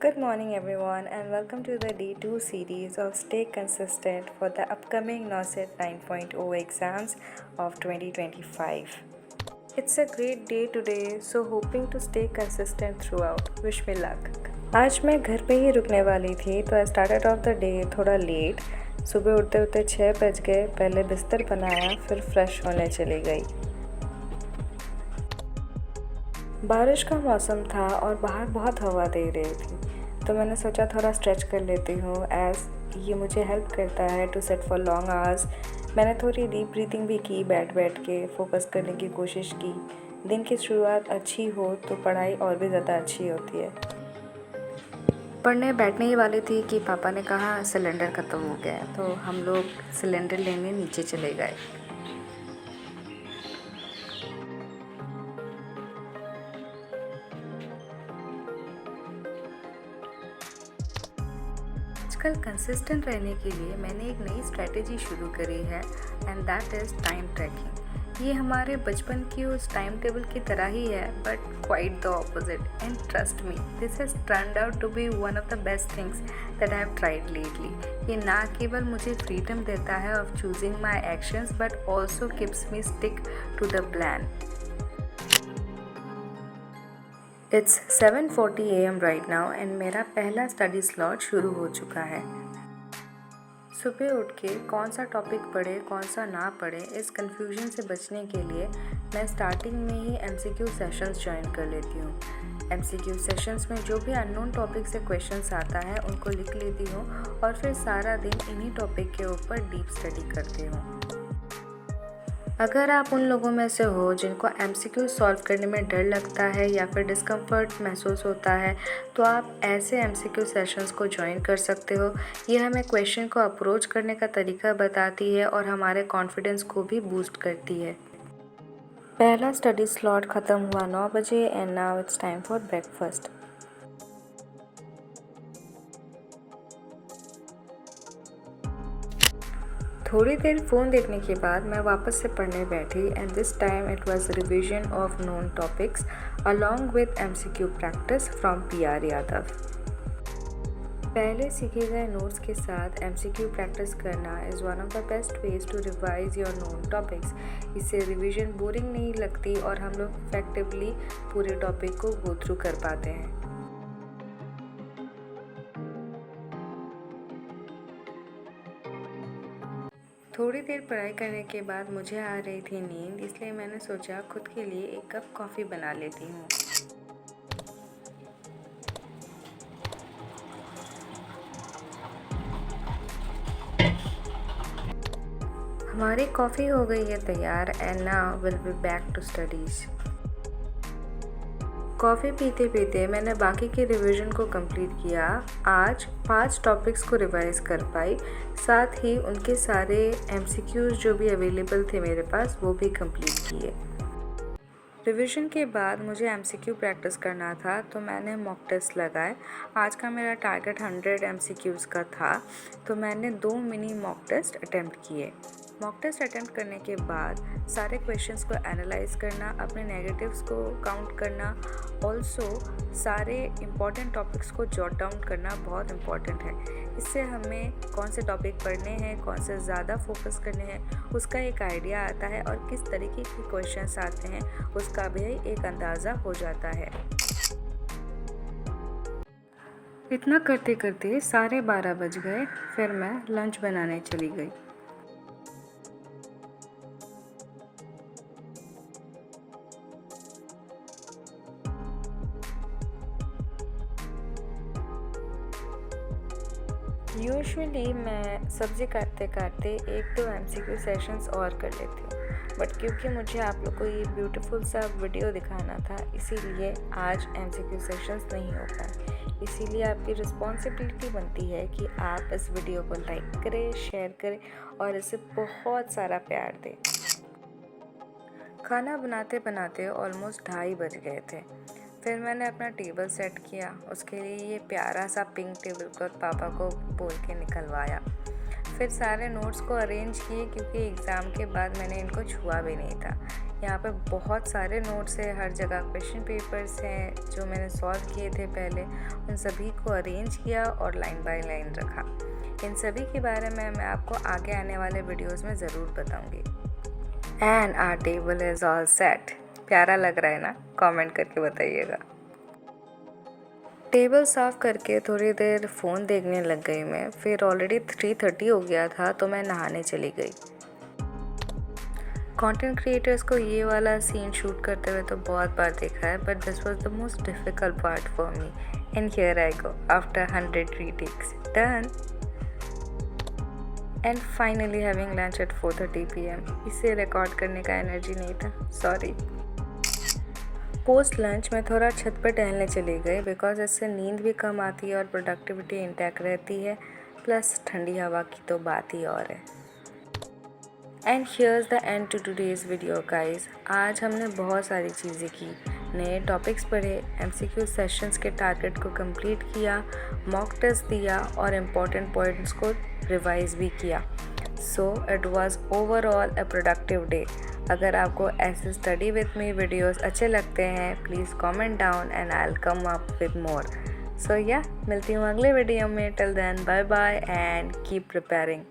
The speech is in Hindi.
Good morning, everyone, and welcome to the Day 2 series of Stay Consistent for the upcoming NOSET 9.0 exams of 2025. It's a great day today, so hoping to stay consistent throughout. Wish me luck. आज मैं घर पे ही रुकने वाली थी तो I started off the day थोड़ा लेट। सुबह उठते उठते 6 बज गए। पहले बिस्तर बनाया, फिर फ्रेश होने चली गई। बारिश का मौसम था और बाहर बहुत हवा दे रही थी, तो मैंने सोचा थोड़ा स्ट्रेच कर लेती हूँ एज ये मुझे हेल्प करता है to sit for long hours. मैंने थोड़ी डीप ब्रीथिंग भी की, बैठ बैठ के फोकस करने की कोशिश की। दिन की शुरुआत अच्छी हो तो पढ़ाई और भी ज़्यादा अच्छी होती है। पढ़ने बैठने ही वाली थी कि पापा ने कहा सिलेंडर ख़त्म हो गया है, तो हम लोग सिलेंडर लेने नीचे चले गए। आजकल कंसिस्टेंट रहने के लिए मैंने एक नई स्ट्रैटेजी शुरू करी है and that is time tracking. ये हमारे बचपन की उस टाइम टेबल की तरह ही है, but quite the opposite. And trust me, this has turned out to be one of the best things that I have tried lately. ये ना केवल मुझे फ्रीडम देता है of choosing my actions but also keeps me stick to the plan. It's 7:40 AM right now and मेरा पहला स्टडी स्लॉट शुरू हो चुका है। सुबह उठ के कौन सा टॉपिक पढ़े कौन सा ना पढ़े, इस कन्फ्यूजन से बचने के लिए मैं स्टार्टिंग में ही MCQ सेशंस ज्वाइन कर लेती हूँ। MCQ सेशंस में जो भी अननोन टॉपिक से क्वेश्चंस आता है उनको लिख लेती हूँ और फिर सारा दिन इन्हीं टॉपिक के ऊपर डीप स्टडी करती हूँ। अगर आप उन लोगों में से हो जिनको MCQ सॉल्व करने में डर लगता है या फिर डिस्कम्फर्ट महसूस होता है, तो आप ऐसे MCQ सेशंस को ज्वाइन कर सकते हो। ये हमें क्वेश्चन को अप्रोच करने का तरीका बताती है और हमारे कॉन्फिडेंस को भी बूस्ट करती है। पहला स्टडी स्लॉट ख़त्म हुआ 9 बजे and now it's time for breakfast. थोड़ी देर फ़ोन देखने के बाद मैं वापस से पढ़ने बैठी and this time it was revision of known topics along with MCQ practice from PR Yadav. पहले सीखे गए नोट्स के साथ MCQ प्रैक्टिस करना is one of the best ways to revise your known topics. इससे रिवीजन बोरिंग नहीं लगती और हम लोग इफेक्टिवली पूरे टॉपिक को गो थ्रू कर पाते हैं। थोड़ी देर पढ़ाई करने के बाद मुझे आ रही थी नींद, इसलिए मैंने सोचा खुद के लिए एक कप कॉफ़ी बना लेती हूँ। हमारी कॉफ़ी हो गई है तैयार and now will be back to studies. Coffee पीते पीते मैंने बाकी के रिवीजन को कंप्लीट किया। आज 5 टॉपिक्स को रिवाइज कर पाई, साथ ही उनके सारे MCQs जो भी अवेलेबल थे मेरे पास वो भी कंप्लीट किए। रिवीजन के बाद मुझे MCQ प्रैक्टिस करना था तो मैंने मॉक टेस्ट लगाए। आज का मेरा टारगेट 100 MCQs का था, तो मैंने 2 मिनी मॉक टेस्ट अटैम्प्ट किए। मॉक टेस्ट अटैम्प्ट करने के बाद सारे क्वेश्चंस को एनालाइज करना, अपने नेगेटिव्स को काउंट करना, ऑल्सो सारे इम्पॉर्टेंट टॉपिक्स को जॉट डाउन करना बहुत इम्पॉर्टेंट है। इससे हमें कौन से टॉपिक पढ़ने हैं, कौन से ज़्यादा फोकस करने हैं, उसका एक आइडिया आता है और किस तरीके के क्वेश्चंस आते हैं उसका भी एक अंदाज़ा हो जाता है। इतना करते करते 12:30 बज गए, फिर मैं लंच बनाने चली गई। यूजुअली मैं सब्ज़ी काटते काटते 1-2 MCQ सेशंस और कर लेती हूँ, बट क्योंकि मुझे आप लोग को ये ब्यूटीफुल सा वीडियो दिखाना था इसीलिए आज MCQ सेशंस नहीं हो पाए। इसीलिए आपकी रिस्पॉन्सिबिलिटी बनती है कि आप इस वीडियो को लाइक करें, शेयर करें और इसे बहुत सारा प्यार दें। खाना बनाते बनाते ऑलमोस्ट 2:30 बज गए थे। फिर मैंने अपना टेबल सेट किया, उसके लिए ये प्यारा सा पिंक टेबल क्लॉथ पापा को बोल के निकलवाया। फिर सारे नोट्स को अरेंज किए क्योंकि एग्ज़ाम के बाद मैंने इनको छुआ भी नहीं था। यहाँ पे बहुत सारे नोट्स हैं, हर जगह क्वेश्चन पेपर्स हैं जो मैंने सॉल्व किए थे पहले, उन सभी को अरेंज किया और लाइन बाय लाइन रखा। इन सभी के बारे में मैं आपको आगे आने वाले वीडियोस में ज़रूर बताऊंगी। And our table is all set. प्यारा लग रहा है ना? कमेंट करके बताइएगा। टेबल साफ़ करके थोड़ी देर फ़ोन देखने लग गई मैं। फिर ऑलरेडी 3:30 हो गया था तो मैं नहाने चली गई। कंटेंट क्रिएटर्स को ये वाला सीन शूट करते हुए तो बहुत बार देखा है, but this was the most difficult part for me and here I go after 100 retakes done and finally having lunch at 4:30 PM। इसे रिकॉर्ड करने का एनर्जी नहीं था, सॉरी। पोस्ट लंच में थोड़ा छत पर टहलने चली गई बिकॉज इससे नींद भी कम आती है और प्रोडक्टिविटी इंटैक्ट रहती है, प्लस ठंडी हवा की तो बात ही और है। And here's the end to today's video guys. आज हमने बहुत सारी चीज़ें की, नए टॉपिक्स पढ़े, MCQ सेशंस के टारगेट को कंप्लीट किया, मॉक टेस्ट दिया और इम्पॉर्टेंट पॉइंट्स को रिवाइज भी किया। So it was overall a productive day. अगर आपको ऐसे स्टडी विद मी वीडियोस अच्छे लगते हैं please comment down and I will come up with more. So yeah मिलती हूँ अगले वीडियो में। Till then bye bye and keep preparing.